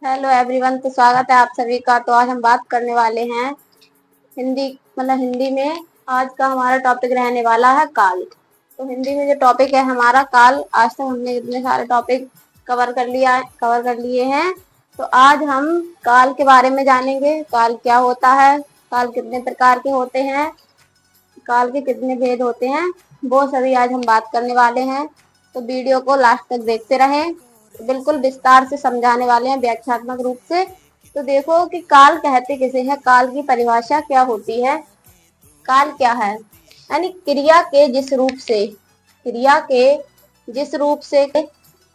Hello everyone, तो स्वागत है आप सभी का। तो आज हम बात करने वाले हैं हिंदी हिंदी में आज का हमारा टॉपिक रहने वाला है काल। तो हिंदी में जो टॉपिक है हमारा काल। आज तक हमने इतने सारे टॉपिक कवर कर लिए हैं। तो आज हम काल के बारे में जानेंगे। काल क्या होता है, काल कितने प्रकार के होते हैं, काल के कितने भेद होते हैं, वो सभी आज हम बात करने वाले हैं। तो वीडियो को लास्ट तक देखते रहें। बिल्कुल विस्तार से समझाने वाले हैं, व्याख्यात्मक रूप से। तो देखो कि काल कहते किसे हैं, काल की परिभाषा क्या होती है। काल क्या है, यानी क्रिया के जिस रूप से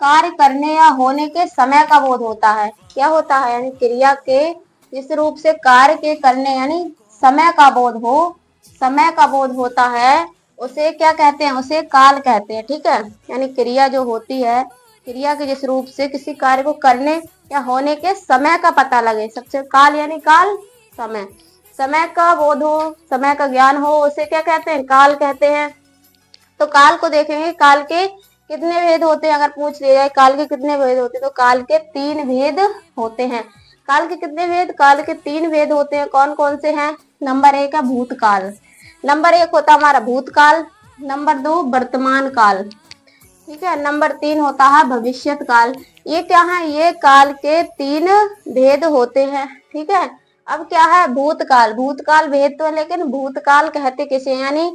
कार्य करने या होने के समय का बोध होता है। क्या होता है, यानी क्रिया के जिस रूप से कार्य के करने यानी समय का बोध हो, समय का बोध होता है, उसे क्या कहते हैं, उसे काल कहते हैं। ठीक है, यानी क्रिया जो होती है, क्रिया के जिस रूप से किसी कार्य को करने या होने के समय का पता लगे, सबसे काल यानी काल समय, समय का बोध हो, समय का ज्ञान हो, उसे क्या कहते हैं, काल कहते हैं। तो काल को देखेंगे, काल के कितने भेद होते हैं। अगर पूछ लिया जाए काल के कितने भेद होते हैं, तो काल के 3 भेद होते हैं। काल के कितने भेद, काल के 3 भेद होते हैं। कौन कौन से हैं? नंबर 1 है भूतकाल। नंबर 1 होता हमारा भूतकाल। नंबर 2 वर्तमान काल। ठीक है, नंबर 3 होता है भविष्यत काल। ये क्या है, ये काल के 3 भेद होते हैं। ठीक है, अब क्या है भूतकाल। भूतकाल भेद तो है, लेकिन भूतकाल कहते किसे, यानी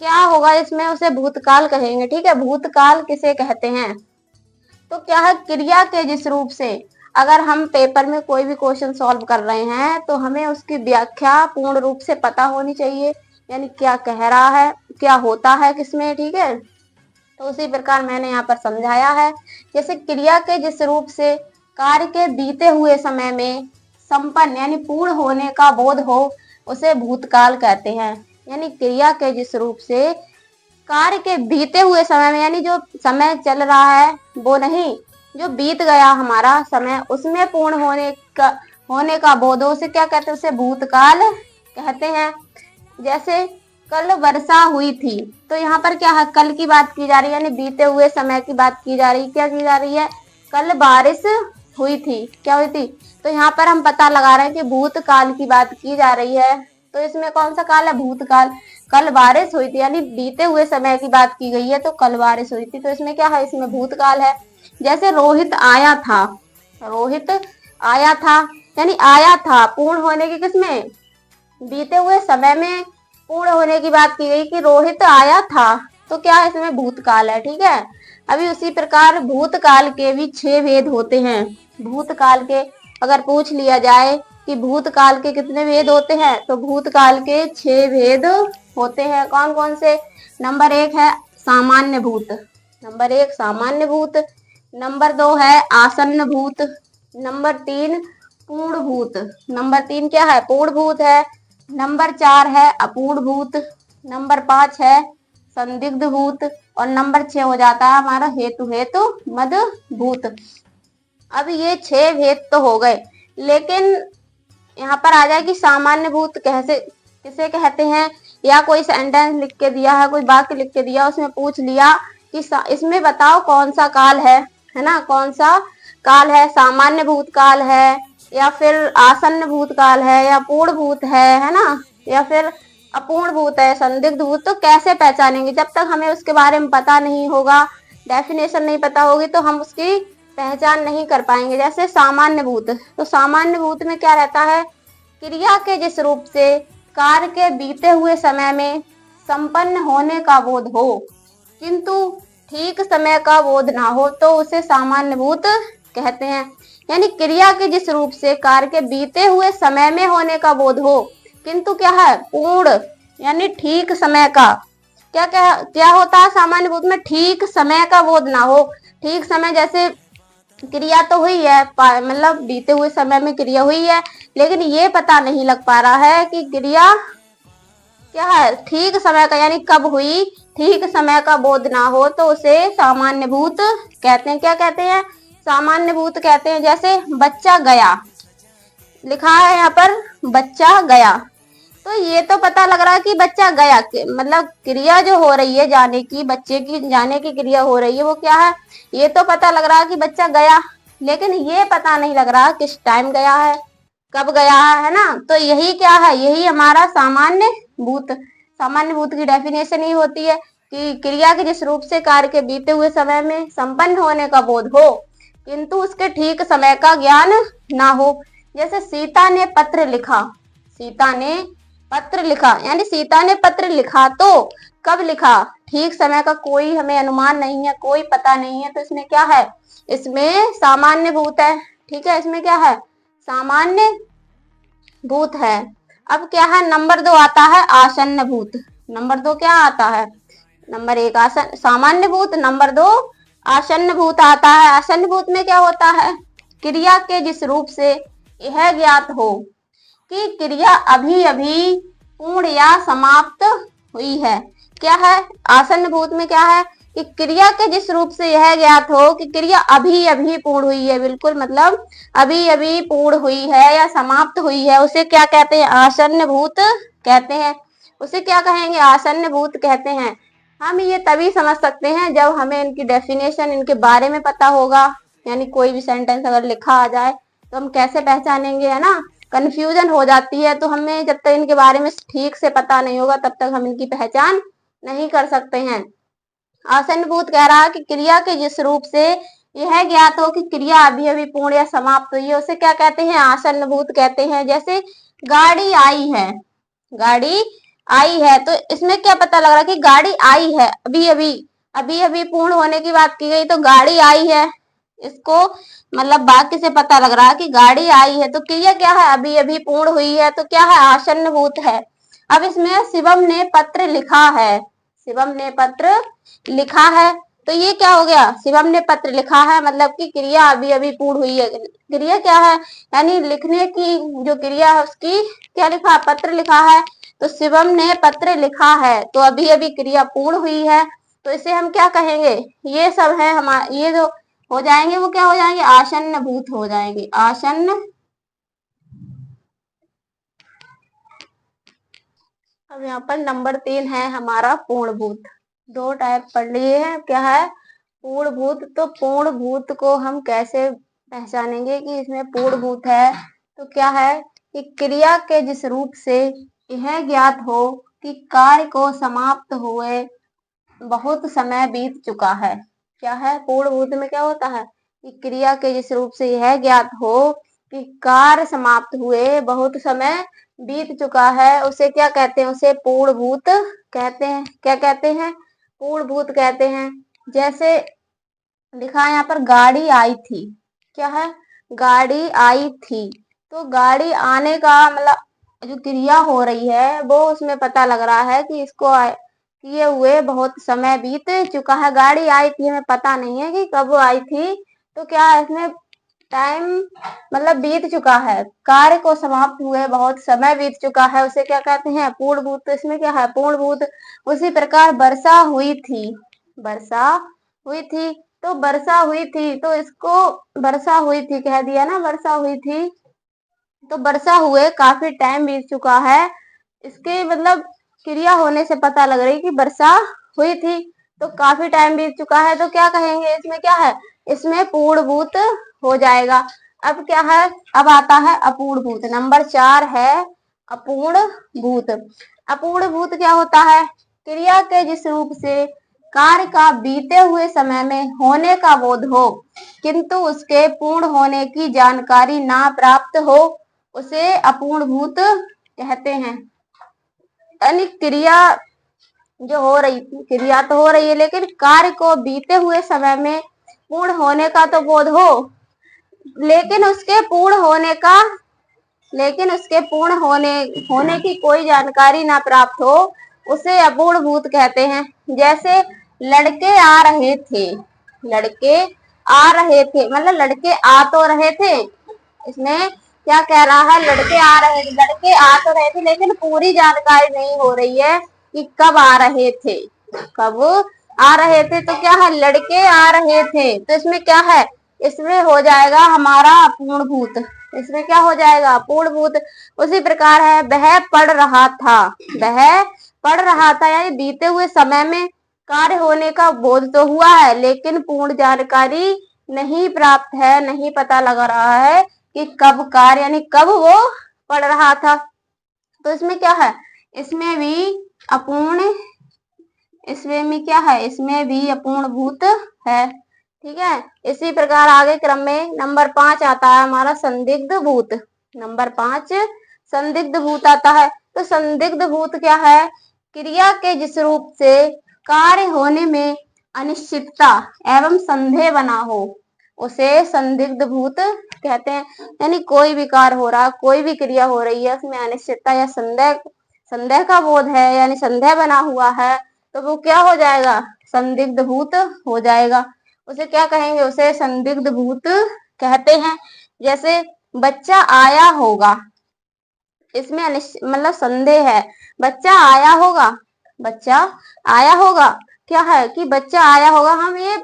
क्या होगा इसमें, उसे भूतकाल कहेंगे। ठीक है, भूतकाल किसे कहते हैं, तो क्या है, क्रिया के जिस रूप से अगर हम पेपर में कोई भी क्वेश्चन सॉल्व कर रहे हैं तो हमें उसकी व्याख्या पूर्ण रूप से पता होनी चाहिए, यानी क्या कह रहा है, क्या होता है किसमें। ठीक है, तो उसी प्रकार मैंने यहाँ पर समझाया है। जैसे क्रिया के जिस रूप से कार्य के बीते हुए समय में संपन्न यानी पूर्ण होने का बोध हो, उसे भूतकाल कहते हैं। यानी क्रिया के जिस रूप से कार्य के बीते हुए समय में, यानी जो समय चल रहा है वो नहीं, जो बीत गया हमारा समय, उसमें पूर्ण होने का बोध हो, उसे क्या कहते हैं, उसे भूतकाल कहते हैं। जैसे कल वर्षा हुई थी, तो यहाँ पर क्या है, कल की बात की जा रही है, यानी बीते हुए समय की बात की जा रही है। क्या की जा रही है, कल बारिश हुई थी, क्या हुई थी। तो यहाँ पर हम पता लगा रहे हैं कि भूतकाल की बात की जा रही है। तो इसमें कौन सा काल है, भूतकाल। कल बारिश हुई थी, यानी बीते हुए समय की बात की गई है, तो कल बारिश हुई थी, तो इसमें क्या है, इसमें भूतकाल है। जैसे रोहित आया था, रोहित आया था, यानी आया था पूर्ण होने की किसमें, बीते हुए समय में पूर्ण होने की बात की गई कि रोहित आया था, तो क्या है, इसमें भूतकाल है। ठीक है, अभी उसी प्रकार भूतकाल के भी 6 भेद होते हैं। भूतकाल के अगर पूछ लिया जाए कि भूतकाल के कितने भेद होते हैं, तो भूतकाल के 6 भेद होते हैं। कौन कौन से? नंबर 1 है सामान्य भूत। नंबर 1 सामान्य भूत। नंबर 2 है आसन्न भूत। नंबर 3 पूर्ण भूत। नंबर 3 क्या है, पूर्ण भूत है। नंबर 4 है अपूर्ण भूत। नंबर 5 है संदिग्ध भूत। और नंबर 6 हो जाता है हमारा हेतु मद भूत। अब ये 6 भेद तो हो गए, लेकिन यहाँ पर आ जाए कि सामान्य भूत कैसे किसे कहते हैं, या कोई सेंटेंस लिख के दिया है, कोई वाक्य लिख के दिया, उसमें पूछ लिया कि इसमें बताओ कौन सा काल है ना, कौन सा काल है, सामान्य भूत काल है, या फिर आसन्न भूत काल है, या पूर्ण भूत है ना, या फिर अपूर्ण भूत है, संदिग्ध भूत। तो कैसे पहचानेंगे, जब तक हमें उसके बारे में पता नहीं होगा, डेफिनेशन नहीं पता होगी, तो हम उसकी पहचान नहीं कर पाएंगे। जैसे सामान्य भूत, तो सामान्य भूत में क्या रहता है, क्रिया के जिस रूप से कार्य के बीते हुए समय में संपन्न होने का बोध हो, किंतु ठीक समय का बोध ना हो, तो उसे सामान्य भूत कहते हैं। यानी क्रिया के जिस रूप से कार्य के बीते हुए समय में होने का बोध हो, किंतु क्या है, पूर्ण यानी ठीक समय का, क्या क्या क्या होता है सामान्य भूत में, ठीक समय का बोध ना हो। ठीक समय, जैसे क्रिया तो हुई है, बीते हुए समय में क्रिया हुई है, लेकिन ये पता नहीं लग पा रहा है कि क्रिया क्या है, ठीक समय का, यानी कब हुई, ठीक समय का बोध ना हो, तो उसे सामान्य भूत कहते हैं। क्या कहते हैं, सामान्य भूत कहते हैं। जैसे बच्चा गया, लिखा है यहाँ पर बच्चा गया, तो ये तो पता लग रहा है कि बच्चा गया, क्रिया जो हो रही है जाने की, बच्चे की जाने की क्रिया हो रही है, वो क्या है, ये तो पता लग रहा है कि बच्चा गया। लेकिन ये पता नहीं लग रहा किस टाइम गया है, कब गया है ना। तो यही क्या है, यही हमारा सामान्य भूत। सामान्य भूत की डेफिनेशन ही होती है कि क्रिया के जिस रूप से कार्य के बीते हुए समय में संपन्न होने का बोध हो, किंतु उसके ठीक समय का ज्ञान ना हो। जैसे सीता ने पत्र लिखा, सीता ने पत्र लिखा, यानी सीता ने पत्र लिखा तो कब लिखा, ठीक समय का कोई हमें अनुमान नहीं है, कोई पता नहीं है। तो इसमें क्या है, इसमें सामान्य भूत है। ठीक है, इसमें क्या है, सामान्य भूत है। अब क्या है, नंबर 2 आता है आसन्न भूत। नंबर 2 क्या आता है, नंबर 1 आसन सामान्य भूत, नंबर 2 आसन्न भूत आता है। आसन्न भूत में क्या होता है, क्रिया के जिस रूप से यह ज्ञात हो कि क्रिया अभी अभी पूर्ण या समाप्त हुई है। क्या है, आसन्न भूत में क्या है कि क्रिया के जिस रूप से यह ज्ञात हो कि क्रिया अभी अभी पूर्ण हुई है, बिल्कुल मतलब अभी अभी पूर्ण हुई है या समाप्त हुई है, उसे क्या कहते हैं, आसन्न भूत कहते हैं। उसे क्या कहेंगे, आसन्न भूत कहते हैं। हम ये तभी समझ सकते हैं जब हमें इनकी डेफिनेशन, इनके बारे में पता होगा। यानी कोई भी सेंटेंस अगर लिखा आ जाए तो हम कैसे पहचानेंगे, है ना, कंफ्यूजन हो जाती है। तो हमें जब तक इनके बारे में ठीक से पता नहीं होगा तब तक हम इनकी पहचान नहीं कर सकते हैं। आसन्न भूत कह रहा है कि क्रिया के जिस रूप से यह ज्ञात हो कि क्रिया अभी अभी पूर्ण या समाप्त हुई है, उसे क्या कहते हैं, आसन्न भूत कहते हैं। जैसे गाड़ी आई है, गाड़ी आई है, तो इसमें क्या पता लग रहा है कि गाड़ी आई है, अभी अभी, अभी अभी पूर्ण होने की बात की गई, तो गाड़ी आई है। इसको मतलब वाक्य से पता लग रहा है कि गाड़ी आई है, तो क्रिया क्या है, अभी अभी पूर्ण हुई है, तो क्या है, आसन्न भूत है। अब इसमें शिवम ने पत्र लिखा है, शिवम ने पत्र लिखा है, तो ये क्या हो गया, शिवम ने पत्र लिखा है मतलब कि क्रिया अभी अभी पूर्ण हुई है। क्रिया क्या है, यानी लिखने की जो क्रिया है उसकी क्या लिखा, पत्र लिखा है। तो शिवम ने पत्र लिखा है, तो अभी अभी क्रिया पूर्ण हुई है, तो इसे हम क्या कहेंगे, ये सब है हमारे, ये जो हो जाएंगे वो क्या हो जाएंगे, आसन्न भूत हो जाएंगे, आसन्न। अब यहाँ पर नंबर 3 है हमारा पूर्ण भूत। दो टाइप पढ़ लिए हैं, क्या है, पूर्ण भूत। तो पूर्ण भूत को हम कैसे पहचानेंगे कि इसमें पूर्ण भूत है, तो क्या है कि क्रिया के जिस रूप से यह ज्ञात हो कि कार्य को समाप्त हुए बहुत समय बीत चुका है। क्या है, पूर्ण भूत में क्या होता है कि क्रिया के जिस रूप से यह ज्ञात हो कि कार्य समाप्त हुए बहुत समय बीत चुका है, उसे क्या कहते हैं, उसे पूर्ण भूत कहते हैं। क्या कहते हैं, पूर्ण भूत कहते हैं। जैसे लिखा है यहाँ पर, गाड़ी आई थी, क्या है, गाड़ी आई थी, तो गाड़ी आने का मतलब जो क्रिया हो रही है वो उसमें पता लग रहा है कि इसको किए हुए बहुत समय बीत चुका है। गाड़ी आई थी, हमें पता नहीं है कि कब आई थी, तो क्या है, इसमें टाइम मतलब बीत चुका है, कार्य को समाप्त हुए बहुत समय बीत चुका है, उसे क्या कहते हैं, पूर्ण भूत। तो इसमें क्या है, पूर्ण भूत। उसी प्रकार वर्षा हुई थी, वर्षा हुई थी, तो वर्षा हुई थी, तो इसको वर्षा हुई थी कह दिया ना, वर्षा हुई थी, तो वर्षा हुए काफी टाइम बीत चुका है, इसके मतलब क्रिया होने से पता लग रही कि वर्षा हुई थी, तो काफी टाइम बीत चुका है, तो क्या कहेंगे, इसमें क्या है, इसमें पूर्ण भूत हो जाएगा। अब क्या है, अब आता है अपूर्ण भूत। नंबर 4 है अपूर्ण भूत। अपूर्ण भूत क्या होता है, क्रिया के जिस रूप से कार्य का बीते हुए समय में होने का बोध हो किंतु उसके पूर्ण होने की जानकारी ना प्राप्त हो, उसे अपूर्ण भूत कहते हैं। यानी क्रिया जो हो रही थी, क्रिया तो हो रही है लेकिन कार्य को बीते हुए समय में पूर्ण होने का तो बोध हो, लेकिन उसके पूर्ण होने का, लेकिन उसके पूर्ण होने की कोई जानकारी ना प्राप्त हो, उसे अपूर्ण भूत कहते हैं। जैसे लड़के आ रहे थे, लड़के आ रहे थे मतलब लड़के आ तो रहे थे, इसमें क्या कह रहा है, लड़के आ रहे थे, लड़के आ तो रहे थे लेकिन पूरी जानकारी नहीं हो रही है कि कब आ रहे थे, कब आ रहे थे, तो क्या है, लड़के आ रहे थे, तो इसमें क्या है, इसमें हो जाएगा हमारा अपूर्ण भूत। इसमें क्या हो जाएगा, अपूर्ण भूत। उसी प्रकार है वह पढ़ रहा था, वह पढ़ रहा था, यानी बीते हुए समय में कार्य होने का बोध तो हुआ है लेकिन पूर्ण जानकारी नहीं प्राप्त है, नहीं पता लग रहा है कि कब कार्य यानी कब वो पढ़ रहा था। तो इसमें क्या है, इसमें भी अपूर्ण, इसमें भी क्या है, इसमें भी अपूर्ण भूत है। ठीक है, इसी प्रकार आगे क्रम में नंबर 5 आता है हमारा संदिग्ध भूत। नंबर 5 संदिग्ध भूत आता है। तो संदिग्ध भूत क्या है, क्रिया के जिस रूप से कार्य होने में अनिश्चितता एवं संदेह बना हो उसे संदिग्ध भूत कहते हैं। यानी कोई भी कार्य हो रहा, कोई भी क्रिया हो रही है, उसमें अनिश्चितता या संदेह, संदेह का बोध है यानी संदेह बना हुआ है, तो वो क्या हो जाएगा, संदिग्ध भूत हो जाएगा। उसे क्या कहेंगे, उसे संदिग्ध भूत कहते हैं। जैसे बच्चा आया होगा, इसमें मतलब संदेह है, बच्चा आया होगा, बच्चा आया होगा, क्या है कि बच्चा आया होगा, हम ये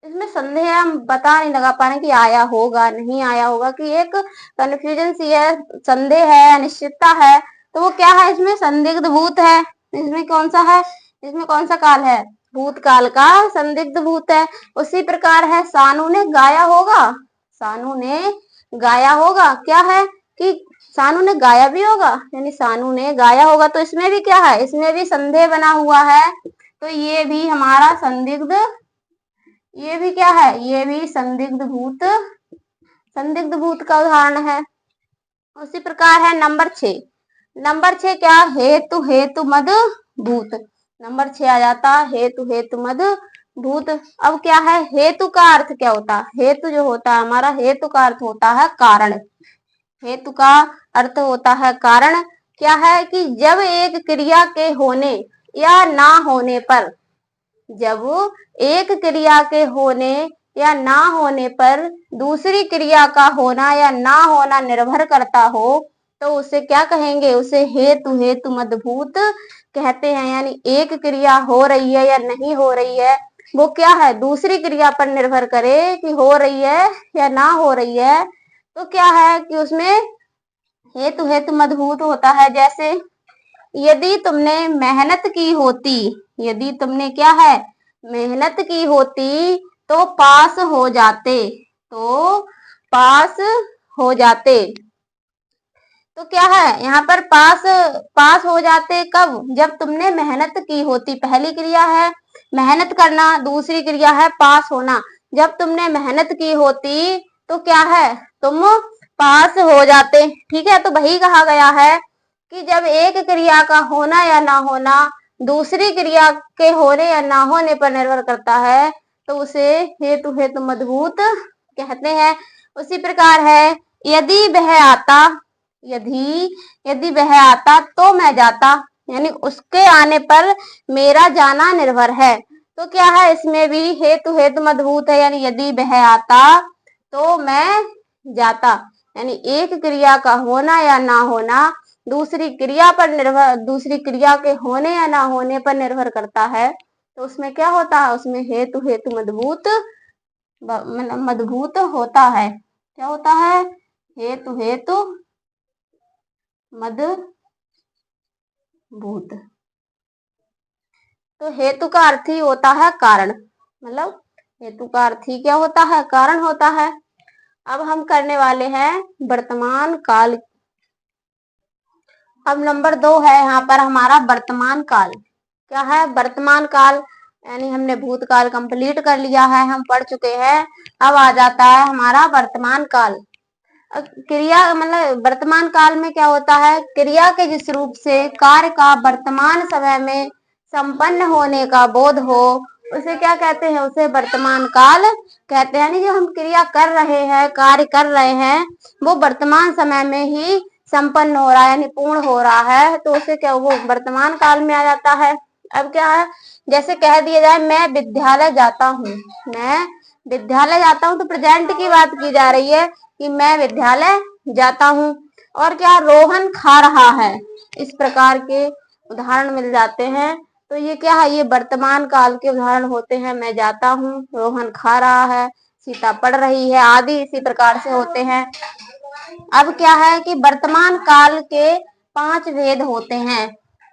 इसमें संदेह है, हम पता नहीं लगा पा रहे कि आया होगा नहीं आया होगा, कि एक कंफ्यूजन सी है, संदेह है, अनिश्चितता है, तो वो क्या है, इसमें संदिग्ध भूत है। इसमें कौन सा है, इसमें कौन सा काल है, भूतकाल का संदिग्ध भूत है। उसी प्रकार है सानू ने गाया होगा, सानू ने गाया होगा, क्या है कि सानू ने गाया भी होगा, यानी सानू ने गाया होगा, तो इसमें भी क्या है, इसमें भी संदेह बना हुआ है, तो ये भी हमारा संदिग्ध, ये भी क्या है, ये भी संदिग्ध भूत, संदिग्ध भूत का उदाहरण है। उसी प्रकार है नंबर 6, नंबर 6 क्या, हेतु हेतु मद भूत। नंबर 6 आ जाता हेतु हेतु मद भूत। अब क्या है, हेतु का अर्थ क्या होता है, हेतु जो होता है हमारा, हेतु का अर्थ होता है कारण, हेतु का अर्थ होता है कारण। क्या है कि जब एक क्रिया के होने या ना होने पर, जब एक क्रिया के होने या ना होने पर दूसरी क्रिया का होना या ना होना निर्भर करता हो, तो उसे क्या कहेंगे, उसे हेतु हेतु मदभूत कहते हैं। यानी एक क्रिया हो रही है या नहीं हो रही है, वो क्या है, दूसरी क्रिया पर निर्भर करे कि हो रही है या ना हो रही है, तो क्या है कि उसमें हेतु हेतु मदभूत होता है। जैसे यदि तुमने मेहनत की होती, यदि तुमने क्या है, मेहनत की होती तो पास हो जाते, तो पास हो जाते, तो क्या है यहाँ पर पास, पास हो जाते कब, जब तुमने मेहनत की होती, पहली क्रिया है मेहनत करना, दूसरी क्रिया है पास होना। जब तुमने मेहनत की होती तो क्या है, तुम पास हो जाते। ठीक है, तो वही कहा गया है कि जब एक क्रिया का होना या ना होना दूसरी क्रिया के होने या ना होने पर निर्भर करता है, तो उसे हेतु हेतु मजबूत कहते हैं। उसी प्रकार है यदि वह आता, यदि यदि वह आता तो मैं जाता, यानी उसके आने पर मेरा जाना निर्भर है। तो क्या है, इसमें भी हेतु हेतु मजबूत है, यानी यदि वह आता तो मैं जाता, यानी एक क्रिया का होना या ना होना दूसरी क्रिया पर निर्भर, दूसरी क्रिया के होने या ना होने पर निर्भर करता है, तो उसमें क्या होता है, उसमें हेतु हेतु मजबूत मजबूत होता है। क्या होता है, हेतु हेतु मजबूत। तो हेतु का अर्थ ही होता है कारण, मतलब हेतु का अर्थ ही क्या होता है, कारण होता है। अब हम करने वाले हैं वर्तमान काल। अब नंबर 2 है यहाँ पर हमारा वर्तमान काल। क्या है, वर्तमान काल, यानी हमने भूतकाल कंप्लीट कर लिया है, हम पढ़ चुके हैं। अब आ जाता है हमारा वर्तमान काल। क्रिया मतलब वर्तमान काल में क्या होता है, क्रिया के जिस रूप से कार्य का वर्तमान समय में संपन्न होने का बोध हो उसे क्या कहते हैं, उसे वर्तमान काल कहते हैं। यानी जो हम क्रिया कर रहे हैं, कार्य कर रहे हैं, वो वर्तमान समय में ही संपन्न हो रहा है, यानी पूर्ण हो रहा है, तो उसे क्या, वो वर्तमान काल में आ जाता है। अब क्या है, जैसे कह दिया जाए मैं विद्यालय जाता हूँ, मैं विद्यालय जाता हूँ, तो प्रेजेंट की बात की जा रही है कि मैं विद्यालय जाता हूँ। और क्या, रोहन खा रहा है, इस प्रकार के उदाहरण मिल जाते हैं। तो ये क्या है, ये वर्तमान काल के उदाहरण होते हैं, मैं जाता हूँ, रोहन खा रहा है, सीता पढ़ रही है, आदि इसी प्रकार से होते हैं। अब क्या है कि वर्तमान काल के 5 वेद होते हैं।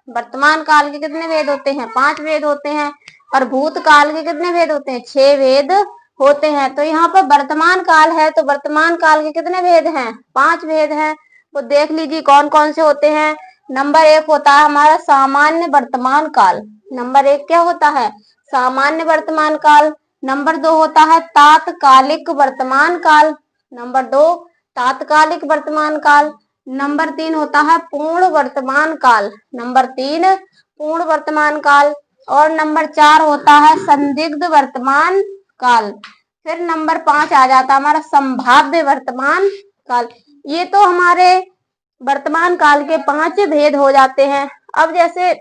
वर्तमान काल के कितने वेद होते हैं, 5 वेद होते हैं। और भूतकाल के कितने वेद होते हैं, 6 वेद होते हैं। तो यहाँ पर वर्तमान काल है, तो वर्तमान काल के कितने भेद हैं? 5 भेद हैं। तो देख लीजिए कौन कौन से होते हैं। नंबर 1 होता है हमारा सामान्य वर्तमान काल। नंबर 1 क्या होता है? सामान्य वर्तमान काल। नंबर 2 होता है तात्कालिक वर्तमान काल। नंबर 2 तात्कालिक वर्तमान काल। नंबर 3 होता है पूर्ण वर्तमान काल। नंबर 3 पूर्ण वर्तमान काल। और नंबर 4 होता है संदिग्ध वर्तमान काल। फिर नंबर 5 आ जाता है हमारा संभाव्य वर्तमान काल। ये तो हमारे वर्तमान काल के 5 भेद हो जाते हैं। अब जैसे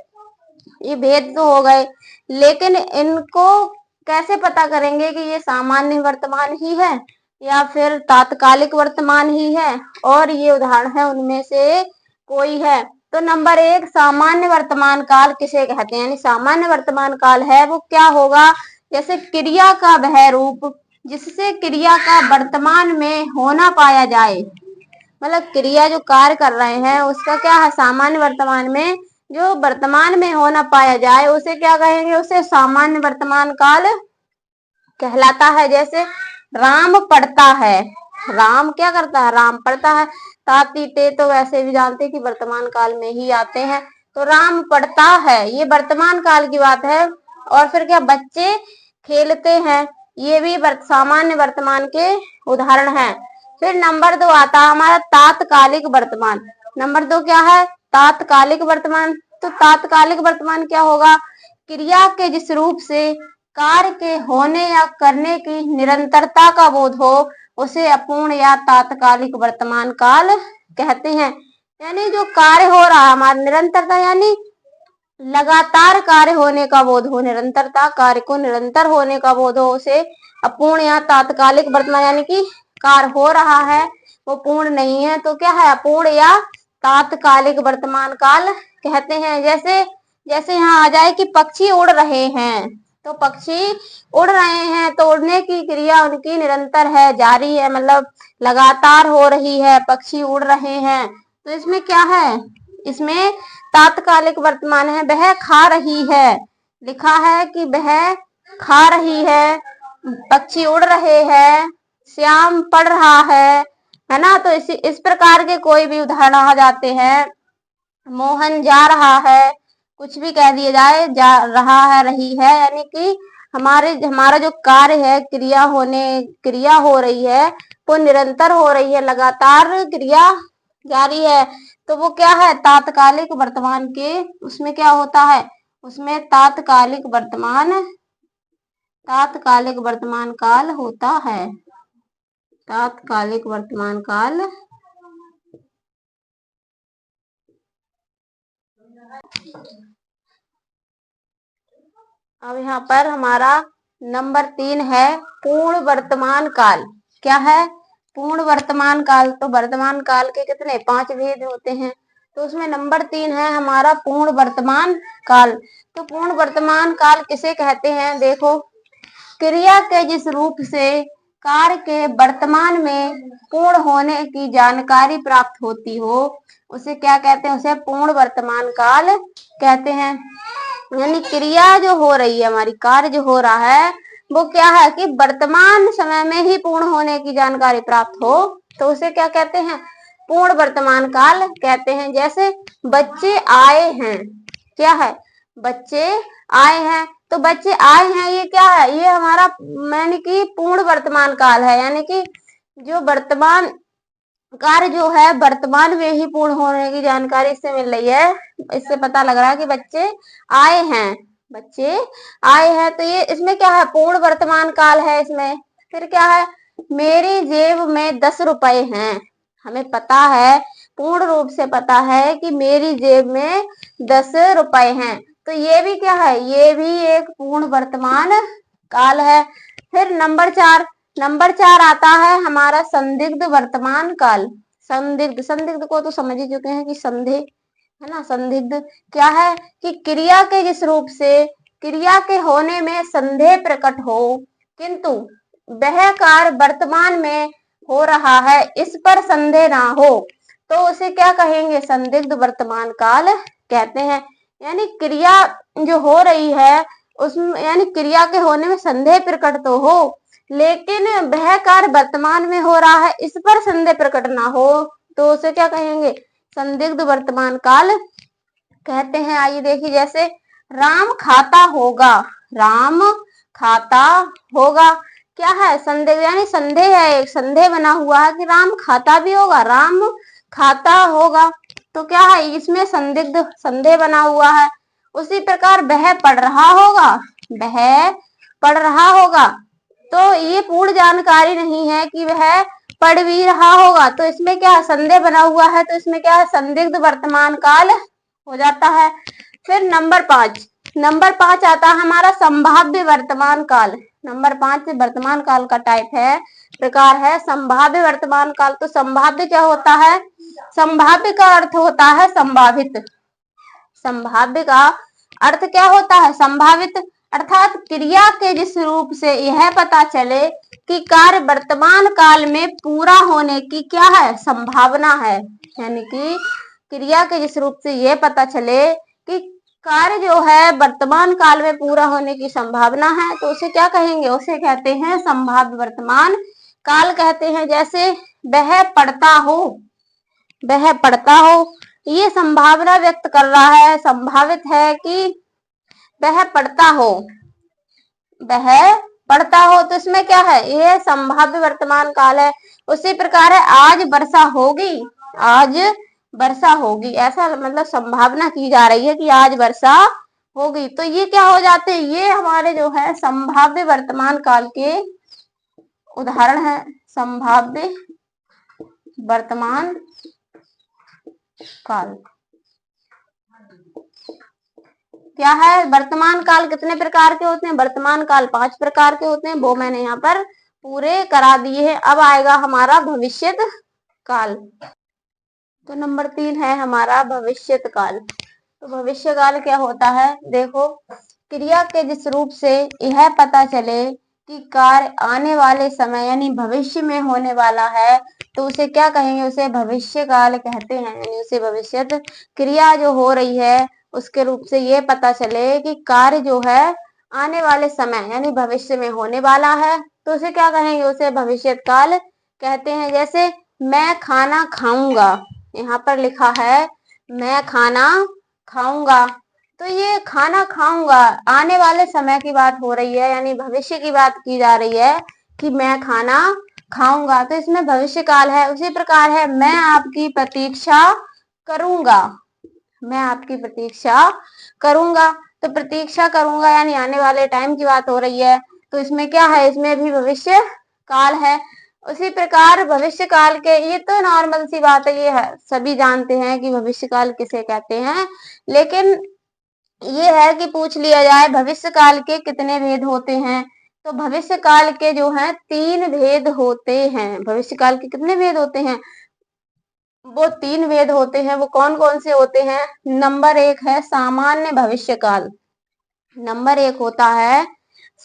ये भेद तो हो गए, लेकिन इनको कैसे पता करेंगे कि ये सामान्य वर्तमान ही है या फिर तात्कालिक वर्तमान ही है और ये उदाहरण है उनमें से कोई है? तो नंबर 1 सामान्य वर्तमान काल किसे कहते हैं? यानी सामान्य वर्तमान काल है वो क्या होगा? जैसे क्रिया का वह रूप जिससे क्रिया का वर्तमान में होना पाया जाए, मतलब क्रिया जो कार्य कर रहे हैं उसका क्या है? सामान्य वर्तमान में जो वर्तमान में होना पाया जाए उसे क्या कहेंगे? उसे सामान्य वर्तमान काल कहलाता है। जैसे राम पढ़ता है, राम क्या करता है? राम पढ़ता है। ताती ते तो वैसे भी जानते हैं कि वर्तमान काल में ही आते हैं। तो राम पढ़ता है ये वर्तमान काल की बात है। और फिर क्या? बच्चे खेलते हैं, ये भी सामान्य वर्तमान के उदाहरण हैं। फिर नंबर 2 आता है हमारा तात्कालिक वर्तमान। नंबर 2 क्या है? तात्कालिक वर्तमान। तो तात्कालिक वर्तमान क्या होगा? क्रिया के जिस रूप से कार्य के होने या करने की निरंतरता का बोध हो उसे अपूर्ण या तात्कालिक वर्तमान काल कहते हैं। यानी जो कार्य हो रहा है हमारा निरंतरता, यानी लगातार कार्य होने का बोध हो, निरंतरता कार्य को निरंतर होने का बोध हो, उसे अपूर्ण या तात्कालिक वर्तमान, यानी कि कार्य हो रहा है वो पूर्ण नहीं है तो क्या है? अपूर्ण या तात्कालिक वर्तमान काल कहते हैं। जैसे जैसे यहाँ आ जाए कि पक्षी उड़ रहे हैं, तो पक्षी उड़ रहे हैं तो उड़ने की क्रिया उनकी निरंतर है, जारी है, मतलब लगातार हो रही है, पक्षी उड़ रहे हैं। तो इसमें क्या है? इसमें तात्कालिक वर्तमान है। वह खा रही है, लिखा है कि वह खा रही है, पक्षी उड़ रहे हैं, श्याम पढ़ रहा है ना। तो इस प्रकार के कोई भी उदाहरण आ जाते हैं। मोहन जा रहा है, कुछ भी कह दिया जाए, जा रहा है, रही है, यानी कि हमारा जो कार्य है, क्रिया हो रही है वो निरंतर हो रही है, लगातार क्रिया जारी है। तो वो क्या है? तात्कालिक वर्तमान के उसमें क्या होता है? उसमें तात्कालिक वर्तमान काल होता है। तात्कालिक वर्तमान काल। अब यहाँ पर हमारा नंबर 3 है पूर्ण वर्तमान काल। क्या है? पूर्ण वर्तमान काल। तो वर्तमान काल के कितने? 5 भेद होते हैं। तो उसमें नंबर 3 है हमारा पूर्ण वर्तमान काल। तो पूर्ण वर्तमान काल किसे कहते हैं? देखो, क्रिया के जिस रूप से कार्य के वर्तमान में पूर्ण होने की जानकारी प्राप्त होती हो उसे क्या कहते हैं? उसे पूर्ण वर्तमान काल कहते हैं। यानी क्रिया जो हो रही है हमारी, कार्य जो हो रहा है वो क्या है कि वर्तमान समय में ही पूर्ण होने की जानकारी प्राप्त हो तो उसे क्या कहते हैं? पूर्ण वर्तमान काल कहते हैं। जैसे बच्चे आए हैं, क्या है? बच्चे आए हैं। तो बच्चे आए हैं ये क्या है? ये हमारा यानी कि पूर्ण वर्तमान काल है, यानी कि जो वर्तमान कार्य जो है वर्तमान में ही पूर्ण होने की जानकारी इससे मिल रही है। इससे पता लग रहा है कि बच्चे आए हैं, बच्चे आए हैं। तो ये इसमें क्या है? पूर्ण वर्तमान काल है इसमें। फिर क्या है? मेरी जेब में 10 रुपए हैं। हमें पता है, पूर्ण रूप से पता है कि मेरी जेब में 10 रुपए हैं। तो ये भी क्या है? ये भी एक पूर्ण वर्तमान काल है। फिर नंबर 4 आता है हमारा संदिग्ध वर्तमान काल। संदिग्ध को तो समझ ही चुके हैं कि संदेह है ना। संदिग्ध क्या है? कि क्रिया के जिस रूप से क्रिया के होने में संदेह प्रकट हो किंतु वह कार्य वर्तमान में हो रहा है इस पर संदेह ना हो तो उसे क्या कहेंगे? संदिग्ध वर्तमान काल कहते हैं। यानी क्रिया जो हो रही है उसमें, यानी क्रिया के होने में संदेह प्रकट तो हो लेकिन वह कार्य वर्तमान में हो रहा है, इस पर संदेह प्रकट ना हो, तो उसे क्या कहेंगे? संदिग्ध वर्तमान काल कहते हैं। आइए देखिए, जैसे राम खाता होगा, राम खाता होगा, क्या है? संदेह, यानी संदेह है, एक संदेह बना हुआ है कि राम खाता भी होगा, राम खाता होगा, तो क्या है? इसमें संदिग्ध संदेह बना हुआ है। उसी प्रकार वह पढ़ रहा होगा, वह पढ़ रहा होगा, तो ये पूर्ण जानकारी नहीं है कि वह पढ़ भी रहा होगा, तो इसमें क्या है? संदेह बना हुआ है, तो इसमें क्या है? संदिग्ध वर्तमान काल हो जाता है। फिर नंबर 5 आता है हमारा संभाव्य वर्तमान काल। नंबर 5 वर्तमान काल का टाइप है, प्रकार है संभाव्य वर्तमान काल। तो संभाव्य क्या होता है? संभाव्य का अर्थ होता है संभावित। संभाव्य का अर्थ क्या होता है? संभावित, अर्थात क्रिया के जिस रूप से यह पता चले कि कार्य वर्तमान काल में पूरा होने की क्या है? संभावना है। यानी कि क्रिया के जिस रूप से यह पता चले कि कार्य जो है वर्तमान काल में पूरा होने की संभावना है, तो उसे क्या कहेंगे? उसे कहते हैं संभाव्य वर्तमान काल कहते हैं। जैसे वह पढ़ता हो, वह पढ़ता हो, ये संभावना व्यक्त कर रहा है, संभावित है कि वह पढ़ता हो, वह पढ़ता हो, तो इसमें क्या है? यह संभाव्य वर्तमान काल है। उसी प्रकार है आज वर्षा होगी, आज वर्षा होगी, ऐसा मतलब संभावना की जा रही है कि आज वर्षा होगी, तो ये क्या हो जाते हैं? ये हमारे जो है संभाव्य वर्तमान काल के उदाहरण है। संभाव्य वर्तमान काल क्या है? वर्तमान काल कितने प्रकार के होते हैं? वर्तमान काल 5 प्रकार के होते हैं, वो मैंने यहाँ पर पूरे करा दिए हैं। अब आएगा हमारा भविष्यत काल। तो नंबर 3 है हमारा भविष्यत काल। तो भविष्य काल क्या होता है? देखो, क्रिया के जिस रूप से यह पता चले कि कार्य आने वाले समय यानी भविष्य में होने वाला है, तो उसे क्या कहेंगे? उसे भविष्य काल कहते हैं। यानी उसे भविष्यत क्रिया जो हो रही है उसके रूप से ये पता चले कि कार्य जो है आने वाले समय यानी भविष्य में होने वाला है, तो उसे क्या कहेंगे? उसे भविष्यत काल कहते हैं। जैसे मैं खाना खाऊंगा, यहाँ पर लिखा है मैं खाना खाऊंगा, तो ये खाना खाऊंगा आने वाले समय की बात हो रही है, यानी भविष्य की बात की जा रही है कि मैं खाना खाऊंगा, तो इसमें भविष्य काल है। उसी प्रकार है मैं आपकी प्रतीक्षा करूंगा, मैं आपकी प्रतीक्षा करूंगा, तो प्रतीक्षा करूंगा यानी आने वाले टाइम की बात हो रही है, तो इसमें क्या है? इसमें भी भविष्य काल है। उसी प्रकार भविष्य काल के, ये तो नॉर्मल सी बात है, ये है सभी जानते हैं कि भविष्य काल किसे कहते हैं, लेकिन ये है कि पूछ लिया जाए भविष्य काल के कितने भेद होते हैं, तो भविष्य काल के जो है 3 भेद होते हैं। भविष्य काल के कितने भेद होते हैं? वो 3 भेद होते हैं। वो कौन कौन से होते हैं? नंबर 1 है सामान्य भविष्य काल, नंबर 1 होता है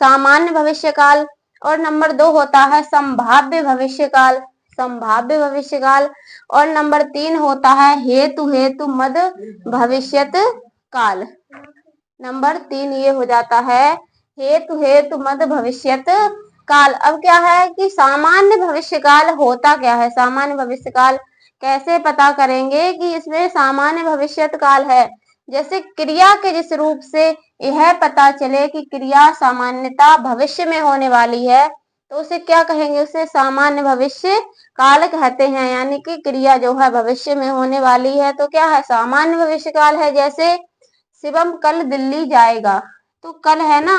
सामान्य भविष्य काल, और नंबर 2 होता है संभाव्य भविष्य काल, संभाव्य भविष्य काल, और नंबर 3 होता है हेतु हेतु मद भविष्यत काल। नंबर 3 ये हो जाता है हेतु हेतु मद भविष्यत काल। अब क्या है कि सामान्य भविष्य काल होता क्या है? सामान्य भविष्य काल कैसे पता करेंगे कि इसमें सामान्य भविष्यत काल है? जैसे क्रिया के जिस रूप से यह पता चले कि क्रिया सामान्यता भविष्य में होने वाली है, तो उसे क्या कहेंगे? उसे सामान्य भविष्य काल कहते हैं। यानी कि क्रिया जो है भविष्य में होने वाली है, तो क्या है? सामान्य भविष्य काल है। जैसे शिवम कल दिल्ली जाएगा, तो कल है ना,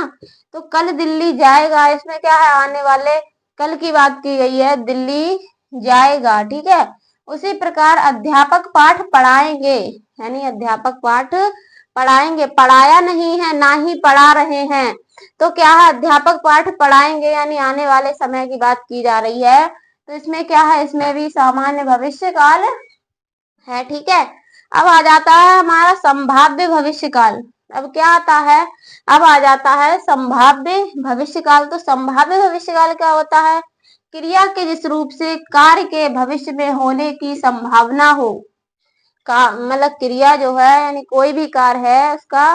तो कल दिल्ली जाएगा, इसमें क्या है? आने वाले कल की बात की गई है, दिल्ली जाएगा, ठीक है। उसी प्रकार अध्यापक पाठ पढ़ाएंगे, यानी अध्यापक पाठ पढ़ाएंगे, पढ़ाया नहीं है ना ही पढ़ा रहे हैं, तो क्या है? अध्यापक पाठ पढ़ाएंगे, यानी आने वाले समय की बात की जा रही है, तो इसमें क्या है? इसमें भी सामान्य भविष्य काल है, ठीक है। अब आ जाता है हमारा संभाव्य भविष्य काल। अब क्या आता है? अब आ जाता है संभाव्य भविष्य काल। तो संभाव्य भविष्य काल क्या होता है? क्रिया के जिस रूप से कार्य के भविष्य में होने की संभावना हो, का मतलब क्रिया जो है यानी कोई भी कार्य है उसका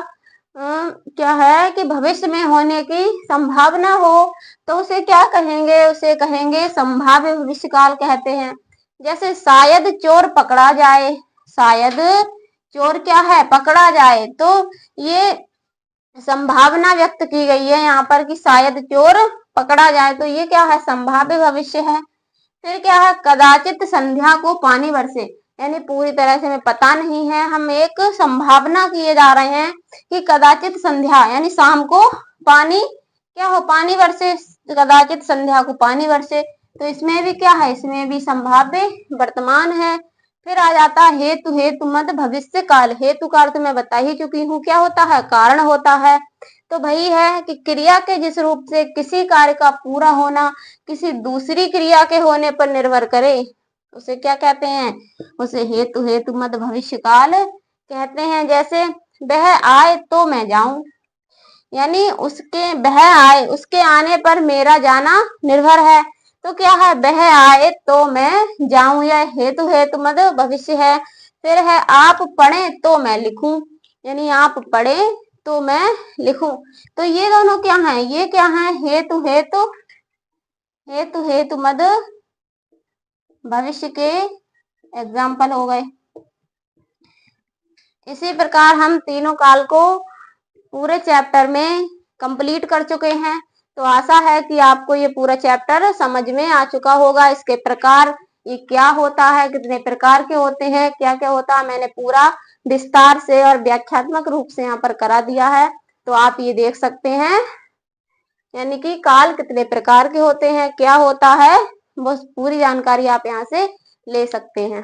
क्या है कि भविष्य में होने की संभावना हो तो उसे क्या कहेंगे, उसे कहेंगे संभाव्य भविष्यकाल कहते हैं। जैसे शायद चोर पकड़ा जाए, शायद चोर क्या है, पकड़ा जाए, तो ये संभावना व्यक्त की गई है यहाँ पर कि शायद चोर पकड़ा जाए, तो ये क्या है, संभाव्य भविष्य है। फिर क्या है, कदाचित संध्या को पानी बरसे, यानी पूरी तरह से हमें पता नहीं है, हम एक संभावना किए जा रहे हैं कि कदाचित संध्या यानी शाम को पानी क्या हो, पानी बरसे, कदाचित संध्या को पानी बरसे, तो इसमें भी क्या है, इसमें भी संभाव्य वर्तमान है। फिर आ जाता है हेतु, हेतु मत भविष्य काल। हेतु का अर्थ मैं बता ही चुकी हूँ, क्या होता है, कारण होता है। तो वही है कि क्रिया के जिस रूप से किसी कार्य का पूरा होना किसी दूसरी क्रिया के होने पर निर्भर करे, उसे क्या कहते हैं, उसे हेतु, हेतु मत भविष्य काल कहते हैं। जैसे वह आए तो मैं जाऊं, यानी उसके वह आए, उसके आने पर मेरा जाना निर्भर है, तो क्या है, वह आए तो मैं जाऊं, यह हेतु, हेतु मत भविष्य है। फिर है आप पढ़े तो मैं लिखूं, यानी आप पढ़े तो मैं लिखूं, तो ये दोनों क्या है, ये क्या है, हेतु, हेतु, हेतु, हेतु मत भविष्य के एग्जाम्पल हो गए। इसी प्रकार हम तीनों काल को पूरे चैप्टर में कंप्लीट कर चुके हैं। तो आशा है कि आपको ये पूरा चैप्टर समझ में आ चुका होगा। इसके प्रकार, ये क्या होता है, कितने प्रकार के होते हैं, क्या क्या होता है, मैंने पूरा विस्तार से और व्याख्यात्मक रूप से यहाँ पर करा दिया है। तो आप ये देख सकते हैं, यानी कि काल कितने प्रकार के होते हैं, क्या होता है, वो पूरी जानकारी आप यहाँ से ले सकते हैं।